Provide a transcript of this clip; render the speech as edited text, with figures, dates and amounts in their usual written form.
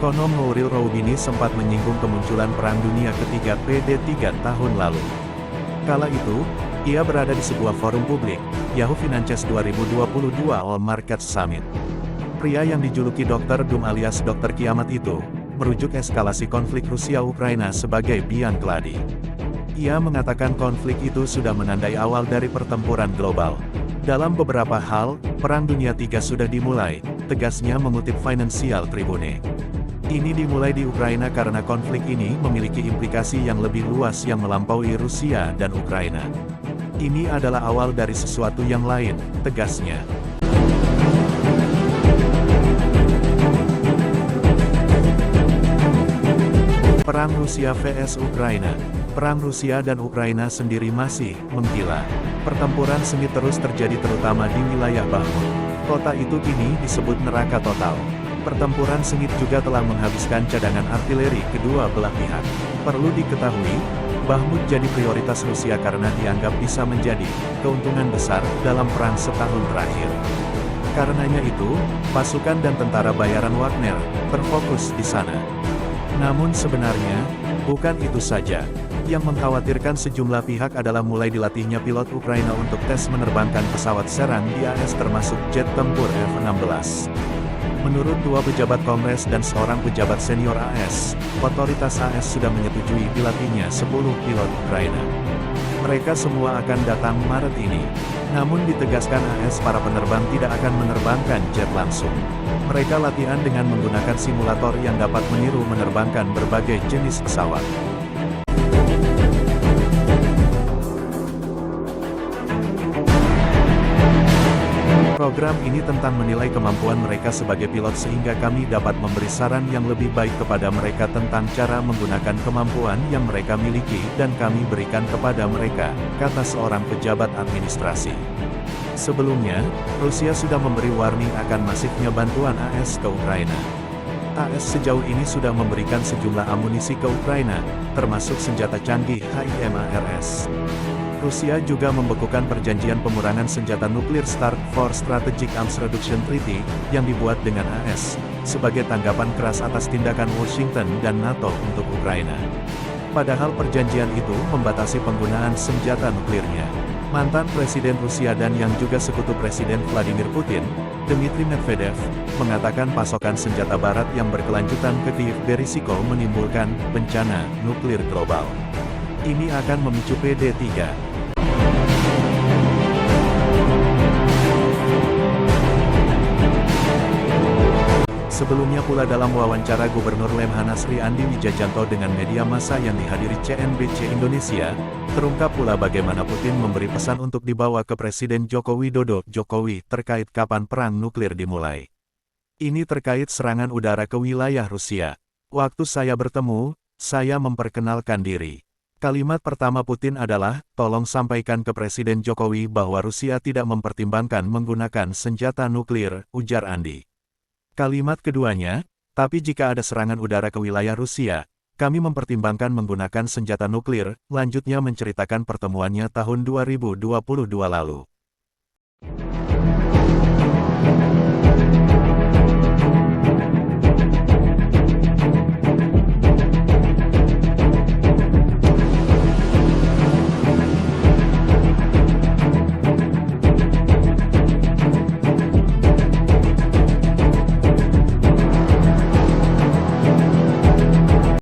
Ekonom Nouril Roubini sempat menyinggung kemunculan Perang Dunia Ketiga PD 3 tahun lalu. Kala itu, ia berada di sebuah forum publik, Yahoo Finance 2022 All Markets Summit. Pria yang dijuluki Dr. Doom alias Dr. Kiamat itu, merujuk eskalasi konflik Rusia-Ukraina sebagai biang keladi. Ia mengatakan konflik itu sudah menandai awal dari pertempuran global. Dalam beberapa hal, Perang Dunia III sudah dimulai, tegasnya mengutip Financial Tribune. Ini dimulai di Ukraina karena konflik ini memiliki implikasi yang lebih luas yang melampaui Rusia dan Ukraina. Ini adalah awal dari sesuatu yang lain, tegasnya. Perang Rusia vs Ukraina. Perang Rusia dan Ukraina sendiri masih menggila. Pertempuran sengit terus terjadi terutama di wilayah Bakhmut. Kota itu kini disebut neraka total. Pertempuran sengit juga telah menghabiskan cadangan artileri kedua belah pihak. Perlu diketahui, Bakhmut jadi prioritas Rusia karena dianggap bisa menjadi keuntungan besar dalam perang setahun terakhir. Karenanya itu, pasukan dan tentara bayaran Wagner berfokus di sana. Namun sebenarnya, bukan itu saja. Yang mengkhawatirkan sejumlah pihak adalah mulai dilatihnya pilot Ukraina untuk tes menerbangkan pesawat serang di AS termasuk jet tempur F-16. Menurut dua pejabat Kongres dan seorang pejabat senior AS, otoritas AS sudah menyetujui dilatihnya 10 pilot Ukraina. Mereka semua akan datang Maret ini. Namun ditegaskan AS para penerbang tidak akan menerbangkan jet langsung. Mereka latihan dengan menggunakan simulator yang dapat meniru menerbangkan berbagai jenis pesawat. Program ini tentang menilai kemampuan mereka sebagai pilot sehingga kami dapat memberi saran yang lebih baik kepada mereka tentang cara menggunakan kemampuan yang mereka miliki dan kami berikan kepada mereka, kata seorang pejabat administrasi. Sebelumnya, Rusia sudah memberi warning akan masifnya bantuan AS ke Ukraina. AS sejauh ini sudah memberikan sejumlah amunisi ke Ukraina, termasuk senjata canggih HIMARS. Rusia juga membekukan perjanjian pengurangan senjata nuklir START for Strategic Arms Reduction Treaty, yang dibuat dengan AS, sebagai tanggapan keras atas tindakan Washington dan NATO untuk Ukraina. Padahal perjanjian itu membatasi penggunaan senjata nuklirnya. Mantan Presiden Rusia dan yang juga sekutu Presiden Vladimir Putin, Dmitry Medvedev, mengatakan pasokan senjata barat yang berkelanjutan ke Kiev berisiko menimbulkan bencana nuklir global. Ini akan memicu PD3. Sebelumnya pula dalam wawancara Gubernur Lemhanas Sri Andi Wijajanto dengan media massa yang dihadiri CNBC Indonesia, terungkap pula bagaimana Putin memberi pesan untuk dibawa ke Presiden Joko Widodo Jokowi terkait kapan perang nuklir dimulai. Ini terkait serangan udara ke wilayah Rusia. Waktu saya bertemu, saya memperkenalkan diri. Kalimat pertama Putin adalah, tolong sampaikan ke Presiden Jokowi bahwa Rusia tidak mempertimbangkan menggunakan senjata nuklir, ujar Andi. Kalimat keduanya, tapi jika ada serangan udara ke wilayah Rusia, kami mempertimbangkan menggunakan senjata nuklir, lanjutnya menceritakan pertemuannya tahun 2022 lalu.